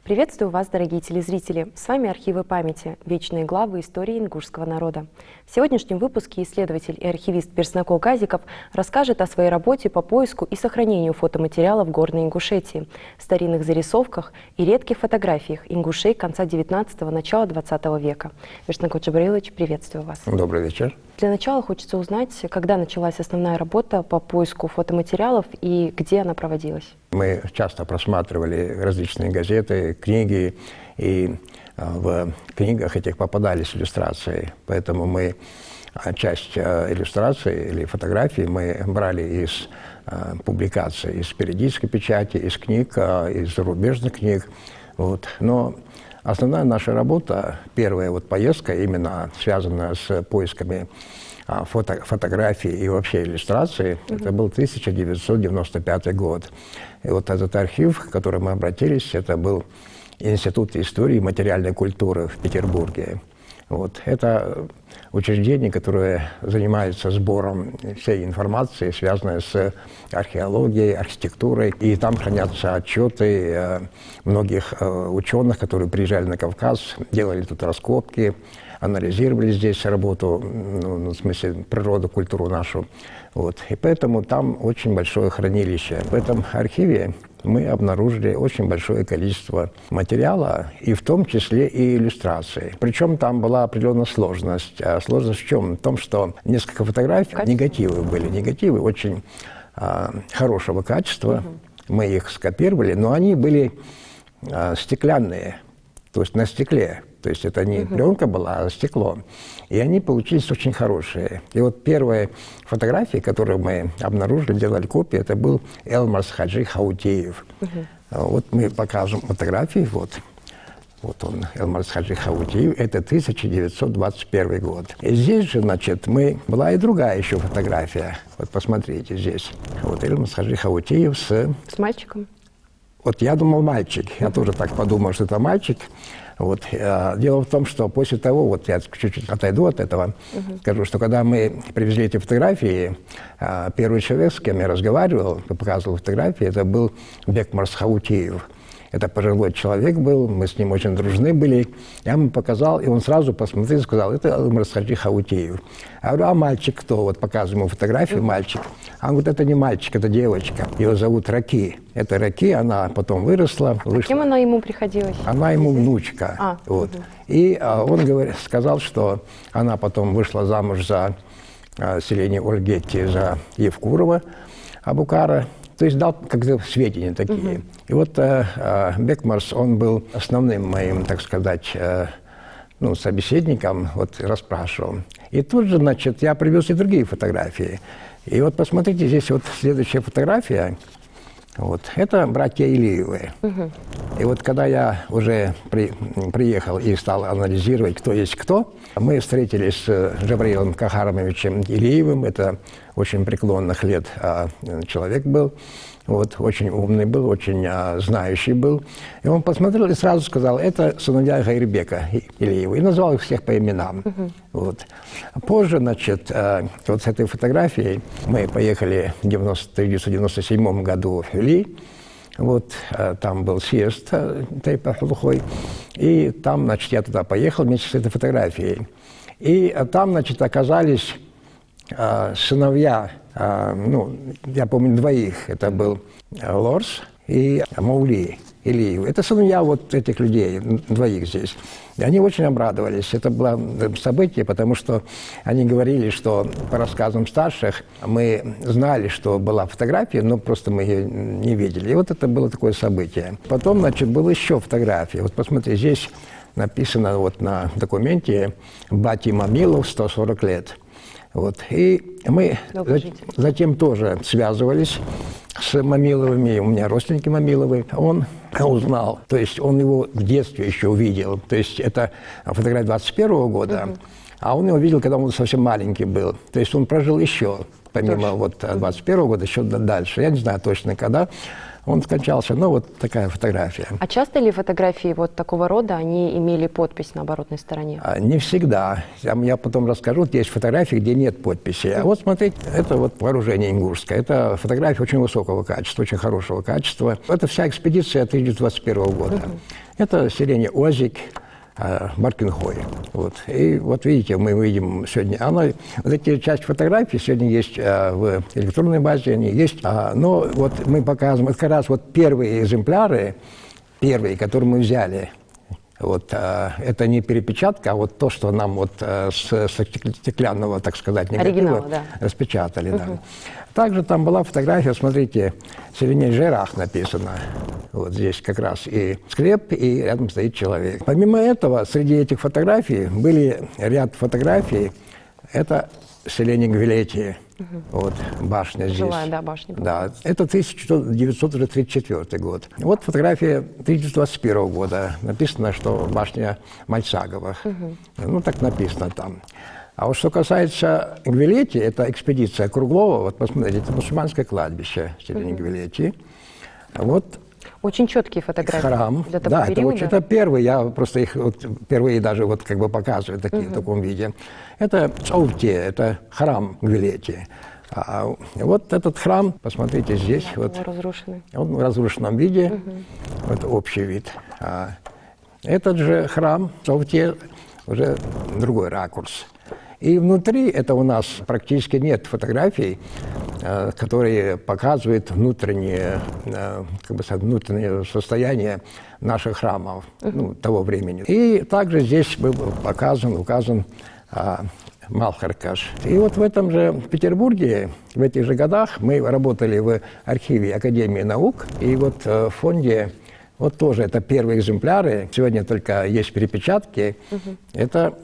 Приветствую вас, дорогие телезрители! С вами «Архивы памяти. Вечные главы истории ингушского народа». В сегодняшнем выпуске исследователь и архивист Берснакул Газиков расскажет о своей работе по поиску и сохранению фотоматериалов Горной Ингушетии, старинных зарисовках и редких фотографиях ингушей конца 19-го, начала 20 века. Берснакул Джабраилович, приветствую вас. Добрый вечер. Для начала хочется узнать, когда началась основная работа по поиску фотоматериалов и где она проводилась. Мы часто просматривали различные газеты, книги, и в книгах этих попадались иллюстрации. Поэтому мы часть иллюстраций или фотографий мы брали из публикаций, из периодической печати, из книг, из зарубежных книг. Вот. Но основная наша работа, первая поездка, именно связанная с поисками фотографий и вообще иллюстраций, это был 1995 год. И вот этот архив, к которому мы обратились, это был Институт истории и материальной культуры в Петербурге. Вот. Это учреждение, которое занимается сбором всей информации, связанной с археологией, архитектурой. И там хранятся отчеты многих ученых, которые приезжали на Кавказ, делали тут раскопки, анализировали здесь работу, в смысле природу, культуру нашу. Вот. И поэтому там очень большое хранилище. В этом архиве мы обнаружили очень большое количество материала, и в том числе и иллюстраций. Причем там была определенная сложность. А сложность в чем? В том, что несколько фотографий, негативы были. Негативы очень хорошего качества. Мы их скопировали, но они были стеклянные, то есть на стекле. То есть это не пленка была, а стекло. И они получились очень хорошие. И вот первые фотографии, которые мы обнаружили, делали копии, это был Элмарс Хаджи Хаутеев. Вот мы покажем фотографии. Вот он, Элмарс Хаджи Хаутеев. Это 1921 год. И здесь же, значит, была и другая еще фотография. Вот посмотрите здесь. Вот Элмарс Хаджи Хаутеев с мальчиком. Вот я думал мальчик. Я тоже так подумал, что это мальчик. Вот. Дело в том, что после того, вот я чуть-чуть отойду от этого, скажу, что когда мы привезли эти фотографии, первый человек, с кем я разговаривал, показывал фотографии, это был Бекмарс Хаутеев. Это пожилой человек был, мы с ним очень дружны были. Я ему показал, и он сразу посмотрел и сказал, это Элмарс Хаджи Хаутеев. Я говорю, а мальчик кто? Вот показываю ему фотографию, мальчик. А он говорит, это не мальчик, это девочка. Ее зовут Раки. Это Раки, она потом выросла. А кем она ему приходилась? Она ему внучка. Вот. И он сказал, что она потом вышла замуж за селение Ольгетти, за Евкурова Абукара. То есть дал как-то сведения такие. И вот Бекмарс, он был основным моим, так сказать, собеседником, вот расспрашивал. И тут же, значит, я привез и другие фотографии. И вот посмотрите, здесь вот следующая фотография. Вот, это братья Илиевы. И вот когда я уже приехал и стал анализировать, кто есть кто, мы встретились с Джабраилом Кахарамовичем Илиевым. Это очень преклонных лет человек был. Вот, очень умный был, очень знающий был. И он посмотрел и сразу сказал, это сыновья Гайрбека Илиева. И назвал их всех по именам. Вот. Позже, значит, вот с этой фотографией мы поехали в 1997 году в Вели. Вот, там был съезд Тайпа-Хлухой. И там, значит, я туда поехал вместе с этой фотографией. И там, значит, оказались сыновья, я помню двоих, это был Лорс и Маули Илиев. Это сыновья вот этих людей, двоих здесь. И они очень обрадовались. Это было событие, потому что они говорили, что по рассказам старших мы знали, что была фотография, но просто мы ее не видели. И вот это было такое событие. Потом, значит, была еще фотография. Вот посмотри, здесь написано вот на документе «Бати Мамилов, 140 лет». Вот. И мы затем тоже связывались с Мамиловыми, у меня родственники Мамиловы. Он узнал, то есть он его в детстве еще увидел, то есть это фотография 21 года, а он его видел, когда он совсем маленький был. То есть он прожил еще, помимо вот 21 года, еще дальше. Я не знаю точно когда. Он скончался. Ну, вот такая фотография. А часто ли фотографии вот такого рода, они имели подпись на оборотной стороне? Не всегда. Я потом расскажу. Есть фотографии, где нет подписи. А вот смотрите, это вот вооружение ингушское. Это фотография очень высокого качества, очень хорошего качества. Это вся экспедиция 1921 года. Это селение Озик, Баркинхой. Вот. И вот видите, мы видим сегодня, вот эти часть фотографий сегодня есть в электронной базе, они есть, но вот мы показываем, это как раз вот первые экземпляры, которые мы взяли. Вот, это не перепечатка, а вот то, что нам вот с стеклянного, так сказать, негатива распечатали. Да. Также там была фотография, смотрите, селение Жерах написано. Вот здесь как раз и склеп, и рядом стоит человек. Помимо этого, среди этих фотографий были ряд фотографий. Это селение Гвилетии. Вот, башня здесь. Жилая, да, башня. Да, это 1934 год. Вот фотография 1921 года. Написано, что башня Мальцаговых. Ну, так написано там. А вот что касается Гвилетии, это экспедиция Круглова. Вот посмотрите, это мусульманское кладбище в селении Гвилетии. Вот очень четкие фотографии. Храм. Для того периода. Это первый, я просто их вот впервые даже вот как бы показываю в таком виде. Это Цаувте, это храм Гвилетии. Вот этот храм, посмотрите здесь. Да, вот, разрушенный. Он в разрушенном виде, вот общий вид. Этот же храм Цаувте уже другой ракурс. И внутри это у нас практически нет фотографий, которые показывают внутреннее, как бы сказать, внутреннее состояние наших храмов того времени. И также здесь был указан Малхаркаш. И вот в этом же Петербурге, в этих же годах, мы работали в архиве Академии наук, и вот в фонде, вот тоже это первые экземпляры, сегодня только есть перепечатки, это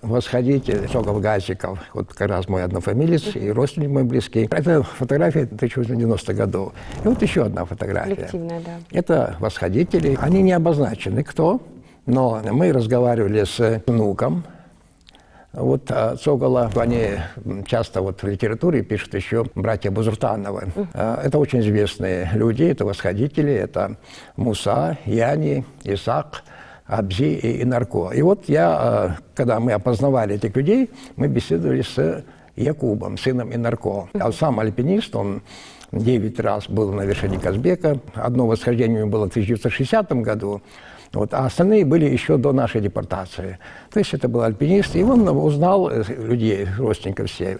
восходитель Сокол-Газиков, вот как раз мой однофамилец и родственник мой близкий. Это фотография 1890-х годов. И вот еще одна фотография. Коллективная, да. Это восходители. Они не обозначены, кто, но мы разговаривали с внуком. Вот Цокола, они часто вот в литературе пишут еще братья Бузуртановы. Это очень известные люди, это восходители, это Муса, Яни, Исаак, Абзи и Нарко. И вот когда мы опознавали этих людей, мы беседовали с Якубом, сыном Инарко. А сам альпинист, он 9 раз был на вершине Казбека. Одно восхождение было в 1960 году, вот, а остальные были еще до нашей депортации. То есть это был альпинист, и он узнал людей, родственников всех.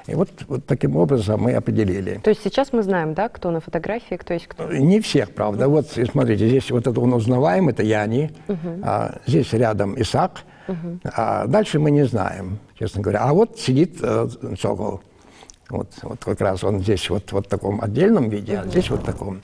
И вот таким образом мы определили. То есть сейчас мы знаем, да, кто на фотографии, кто есть кто? Не всех, правда. Вот смотрите, здесь вот это он узнаваем, это Яни, здесь рядом Исаак, а дальше мы не знаем, честно говоря. А вот сидит Цокол. Вот как раз он здесь вот в таком отдельном виде, а здесь вот в таком.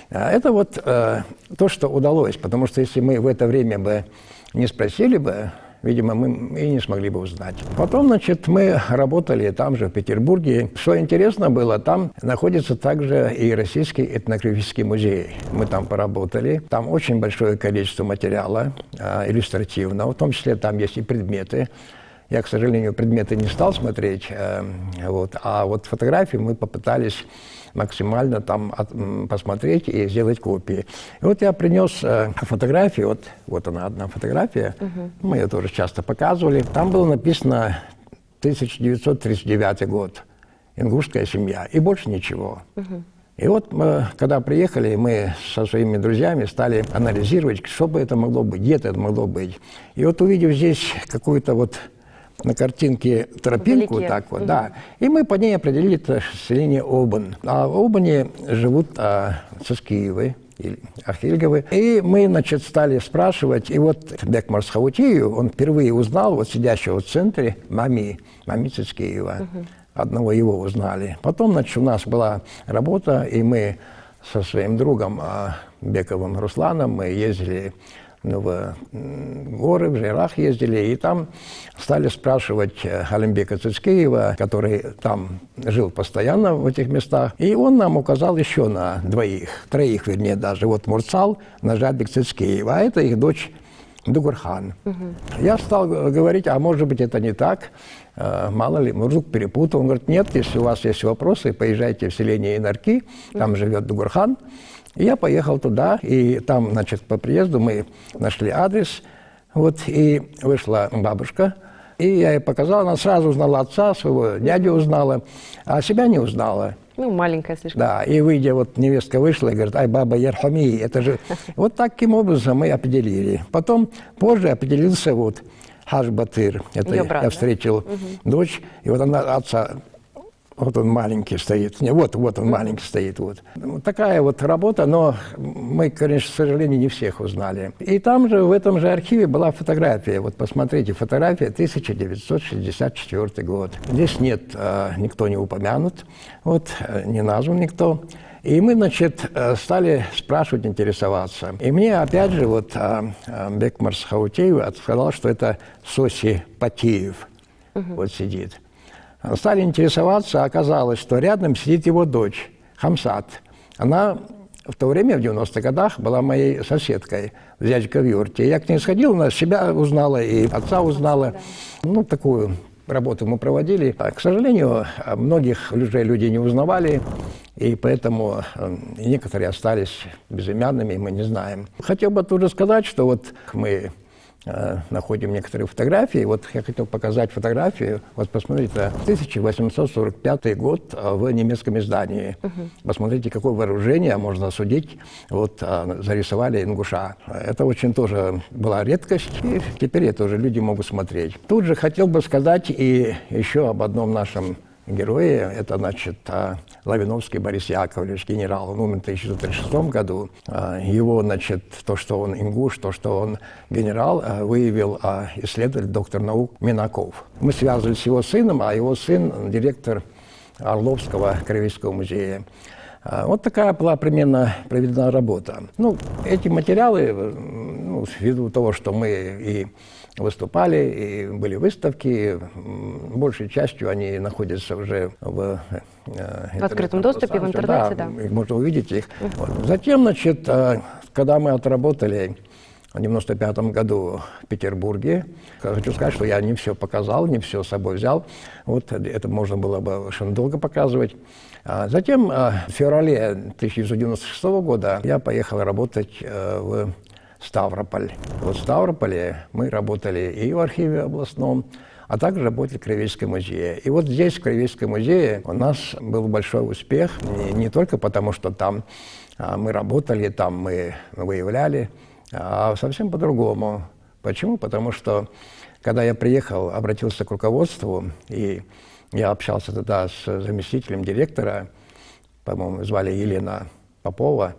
Это вот то, что удалось, потому что если мы в это время бы не спросили бы, видимо, мы и не смогли бы узнать. Потом, значит, мы работали там же, в Петербурге. Что интересно было, там находится также и Российский этнографический музей. Мы там поработали. Там очень большое количество материала иллюстративного, в том числе там есть и предметы. Я, к сожалению, предметы не стал смотреть, а вот фотографии мы попытались максимально там посмотреть и сделать копии. И вот я принес фотографию, вот она одна фотография, мы ее тоже часто показывали. Там было написано 1939 год, ингушская семья, и больше ничего. И вот мы, когда приехали, мы со своими друзьями стали анализировать, что бы это могло быть, где это могло быть. И вот увидев здесь какую-то вот на картинке тропинку, так вот, да, и мы по ней определили это селение Обан. А в Обане живут Цискиевы, Ахильговы. И мы, значит, стали спрашивать, и вот Бекмар Схаутию, он впервые узнал вот сидящего в центре Мами Цискиева. Одного его узнали. Потом, значит, у нас была работа, и мы со своим другом Бековым Русланом мы ездили в горы, в Жерах ездили, и там стали спрашивать Алимбека Цицкиева, который там жил постоянно в этих местах, и он нам указал еще на троих, вернее, даже. Вот Мурцал, Нажадбек Цицкиев, а это их дочь Дугурхан. Я стал говорить, а может быть это не так, мало ли, Мурзук перепутал. Он говорит, нет, если у вас есть вопросы, поезжайте в селение Инарки, там живет Дугурхан, И я поехал туда, и там, значит, по приезду мы нашли адрес, вот, и вышла бабушка, и я ей показал, она сразу узнала отца, своего дядю узнала, а себя не узнала. Ну, маленькая слишком. Да, и выйдя, вот невестка вышла и говорит: ай, баба Ярхами, это же... Вот таким образом мы определили. Потом, позже определился вот Хадж Батыр. Это Её брат, я да? встретил дочь, и вот она отца... Вот он маленький стоит. Не, вот он маленький стоит. Вот. Вот такая вот работа, но мы, конечно, к сожалению, не всех узнали. И там же, в этом же архиве была фотография. Вот посмотрите, фотография 1964 год. Здесь нет, никто не упомянут, вот, не назван никто. И мы, значит, стали спрашивать, интересоваться. И мне, опять же, вот Бекмарс Хаутеев сказал, что это Соси Патиев вот сидит. Стали интересоваться, оказалось, что рядом сидит его дочь, Хамсат. Она в то время, в 90-х годах, была моей соседкой в Дядьковюрте. Я к ней сходил, она себя узнала и отца узнала. Ну, такую работу мы проводили. К сожалению, многих люди не узнавали, и поэтому некоторые остались безымянными, мы не знаем. Хотел бы тут же сказать, что вот мы... находим некоторые фотографии. Вот я хотел показать фотографию. Вот посмотрите, 1845 год в немецком издании. Посмотрите, какое вооружение, можно судить, вот зарисовали ингуша. Это очень тоже была редкость, и теперь это уже люди могут смотреть. Тут же хотел бы сказать и еще об одном нашем герое. Это, значит, Лавиновский Борис Яковлевич, генерал. Он умер в 1936 году. Его, значит, то, что он ингуш, то, что он генерал, выявил исследователь, доктор наук Минаков. Мы связывались с его сыном, а его сын – директор Орловского краеведческого музея. Вот такая была примерно проведена работа. Ну, эти материалы, ну, ввиду того, что мы и выступали, и были выставки, большей частью они находятся уже в открытом доступе, в интернете, да. Их можно увидеть их. Вот. Затем, значит, когда мы отработали в 1995 году в Петербурге, хочу сказать, что я не все показал, не все с собой взял. Вот это можно было бы очень долго показывать. Затем в феврале 1996 года я поехал работать в Ставрополь. Вот в Ставрополе мы работали и в архиве областном, а также работали в Краеведческом музее. И вот здесь, в Краеведческом музее, у нас был большой успех, не только потому, что там мы работали, там мы выявляли, а совсем по-другому. Почему? Потому что, когда я приехал, обратился к руководству, и я общался тогда с заместителем директора, по-моему, звали Елена Попова.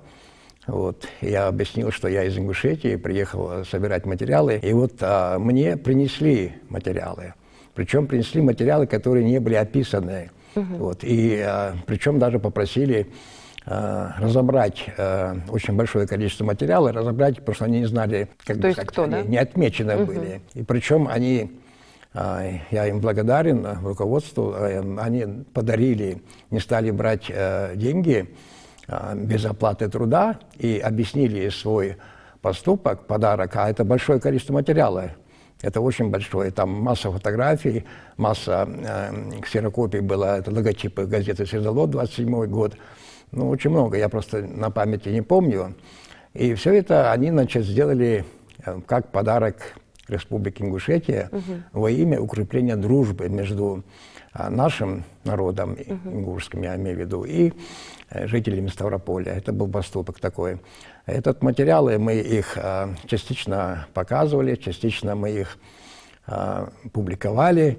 Вот. Я объяснил, что я из Ингушетии, приехал собирать материалы. И вот мне принесли материалы. Причем принесли материалы, которые не были описаны. Вот. И причем даже попросили разобрать очень большое количество материала, разобрать, потому что они не знали, как бы сказать, кто, да? не отмечены были. И причем они, я им благодарен, руководству, они подарили, не стали брать деньги без оплаты труда и объяснили свой поступок, подарок, а это большое количество материала. Это очень большое. Там масса фотографий, масса ксерокопий было, это логотипы газеты «Свердлов», 27-й год. Ну, очень много, я просто на памяти не помню. И все это они, значит, сделали как подарок Республике Ингушетия во имя укрепления дружбы между нашим народом, ингушским, я имею в виду, и жителями Ставрополя. Это был поступок такой. Этот материалы мы их частично показывали, частично мы их публиковали,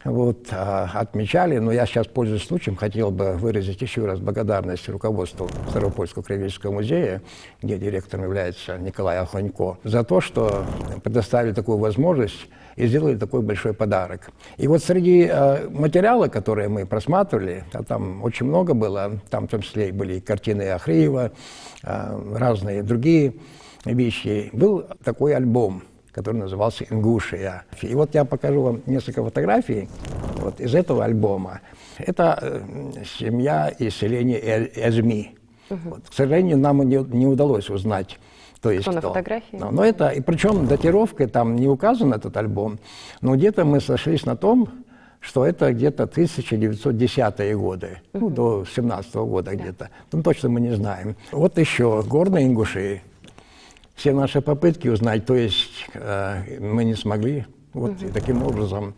вот, отмечали. Но я сейчас, пользуясь случаем, хотел бы выразить еще раз благодарность руководству Ставропольского краеведческого музея, где директором является Николай Охонько, за то, что предоставили такую возможность и сделали такой большой подарок. И вот среди материала, которые мы просматривали, там очень много было, там в том числе были и картины Ахриева, разные другие вещи. Был такой альбом, который назывался «Ингушия». И вот я покажу вам несколько фотографий вот из этого альбома. Это семья из селения Эзми. Вот. К сожалению, нам не удалось узнать, то есть кто на фотографии. Но это, и причем датировкой там не указан этот альбом, но где-то мы сошлись на том, что это где-то 1910-е годы, ну, до 17-го года где-то. Ну, точно мы не знаем. Вот еще горные ингуши. Все наши попытки узнать, то есть мы не смогли. Вот и таким образом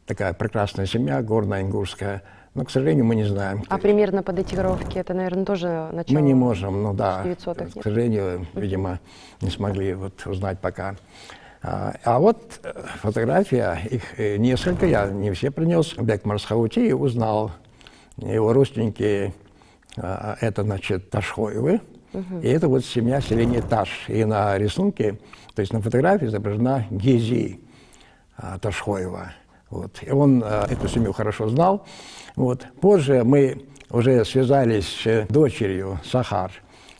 такая прекрасная семья, горная ингушская. Но, к сожалению, мы не знаем. А примерно по датировке это, наверное, тоже начало? Мы не можем, ну да. 900-х, К нет? сожалению, видимо, не смогли вот узнать пока. А вот фотография, их несколько, я не все принес. Бекмарсхаути узнал, его родственники, это, значит, Ташхоевы. И это вот семья селения Таш. И на рисунке, то есть на фотографии изображена Гези Ташхоева. Вот. И он эту семью хорошо знал. Вот. Позже мы уже связались с дочерью Сахар.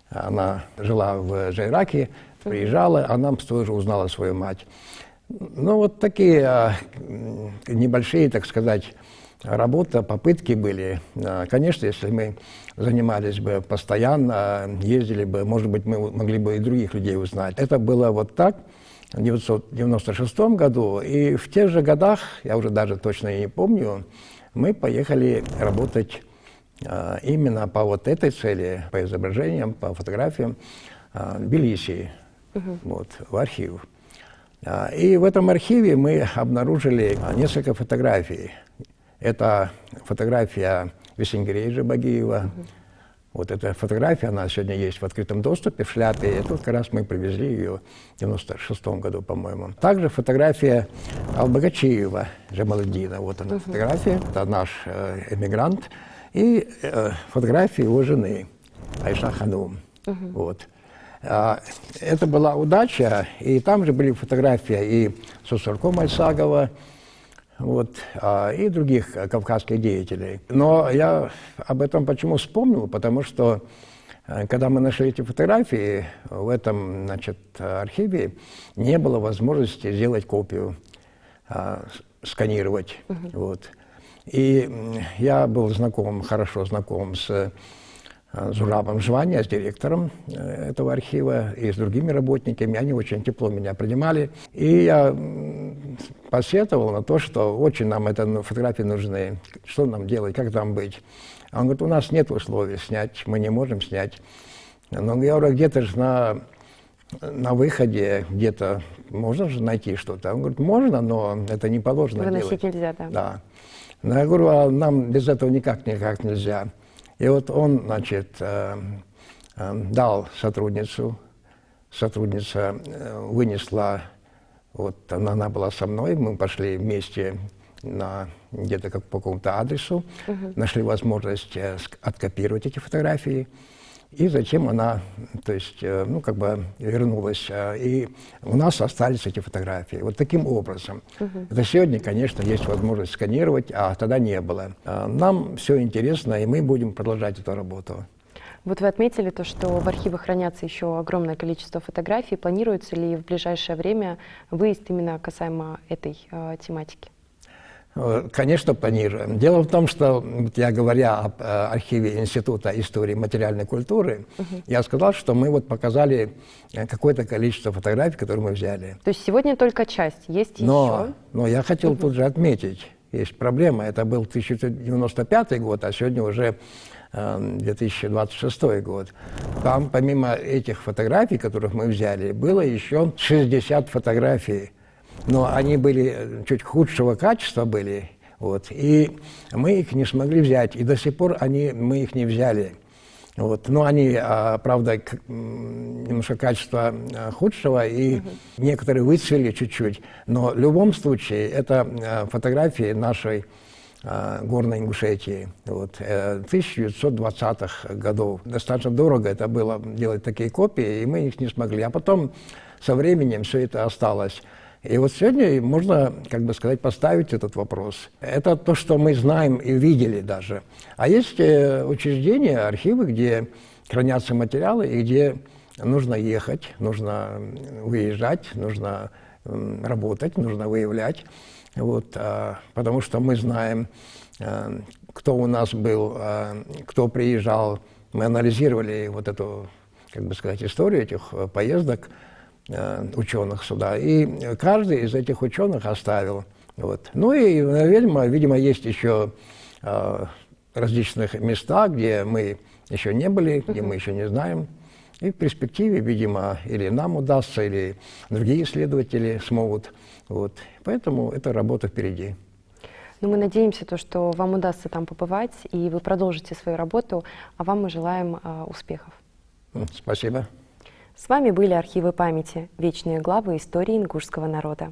Она жила в Жайраке, приезжала, а нам тоже узнала свою мать. Ну, вот такие небольшие, так сказать, работа, попытки были. Конечно, если мы занимались бы постоянно, ездили бы, может быть, мы могли бы и других людей узнать. Это было вот так в 1996 году. И в тех же годах, я уже даже точно и не помню, мы поехали работать именно по вот этой цели, по изображениям, по фотографиям в Тбилиси, вот, в архив. И в этом архиве мы обнаружили несколько фотографий. Это фотография Весенгерейджа Багиева. Вот эта фотография, она сегодня есть в открытом доступе, в шляпе. Это вот как раз мы привезли ее в 1996 году, по-моему. Также фотография Албагачиева Джамалдина. Вот она фотография, это наш эмигрант. И фотография его жены Айша Ханум. Вот. Это была удача, и там же были фотографии и Сусурко Мальсагова, вот, и других кавказских деятелей. Но я об этом почему вспомнил? Потому что, когда мы нашли эти фотографии, в этом, значит, архиве не было возможности сделать копию, сканировать. Вот. И я был хорошо знаком с Зурабом Жвания, с директором этого архива, и с другими работниками. Они очень тепло меня принимали. И я посетовал на то, что очень нам эти фотографии нужны. Что нам делать, как там быть? Он говорит, у нас нет условий снять, мы не можем снять. Но я говорю, где-то же на выходе, где-то можно же найти что-то? Он говорит, можно, но это не положено делать. Выносить нельзя, да. Да. Но я говорю, а нам без этого никак нельзя. И вот он, значит, дал сотрудница вынесла, вот она была со мной, мы пошли вместе где-то как по какому-то адресу, нашли возможность откопировать эти фотографии, и затем она, то есть, ну, как бы вернулась, и у нас остались эти фотографии. Вот таким образом. Это сегодня, конечно, есть возможность сканировать, а тогда не было. Нам все интересно, и мы будем продолжать эту работу. Вот вы отметили то, что в архивах хранятся еще огромное количество фотографий. Планируется ли в ближайшее время выезд именно касаемо этой тематики? Конечно, планируем. Дело в том, что, я говоря об архиве Института истории материальной культуры, я сказал, что мы вот показали какое-то количество фотографий, которые мы взяли. То есть сегодня только часть, есть еще? Но я хотел тут же отметить, есть проблема. Это был 1995 год, а сегодня уже 2026 год. Там, помимо этих фотографий, которых мы взяли, было еще 60 фотографий. Но они были чуть худшего качества были, вот, и мы их не смогли взять, и до сих пор мы их не взяли. Вот. Но они, правда, немножко качества худшего, и некоторые выцвели чуть-чуть. Но в любом случае это фотографии нашей горной Ингушетии, вот, 1920-х годов. Достаточно дорого это было делать такие копии, и мы их не смогли. А потом со временем все это осталось. И вот сегодня можно, как бы сказать, поставить этот вопрос. Это то, что мы знаем и видели даже. А есть учреждения, архивы, где хранятся материалы, и где нужно ехать, нужно выезжать, нужно работать, нужно выявлять. Вот, потому что мы знаем, кто у нас был, кто приезжал. Мы анализировали вот эту, как бы сказать, историю этих поездок ученых сюда. И каждый из этих ученых оставил Вот. Ну и, видимо, есть еще различных места, где мы еще не были, где мы еще не знаем. И в перспективе, видимо, или нам удастся, или другие исследователи смогут. Вот. Поэтому эта работа впереди. Но мы надеемся, что вам удастся там побывать, и вы продолжите свою работу, а вам мы желаем успехов. Спасибо. С вами были архивы памяти, вечные главы истории ингушского народа.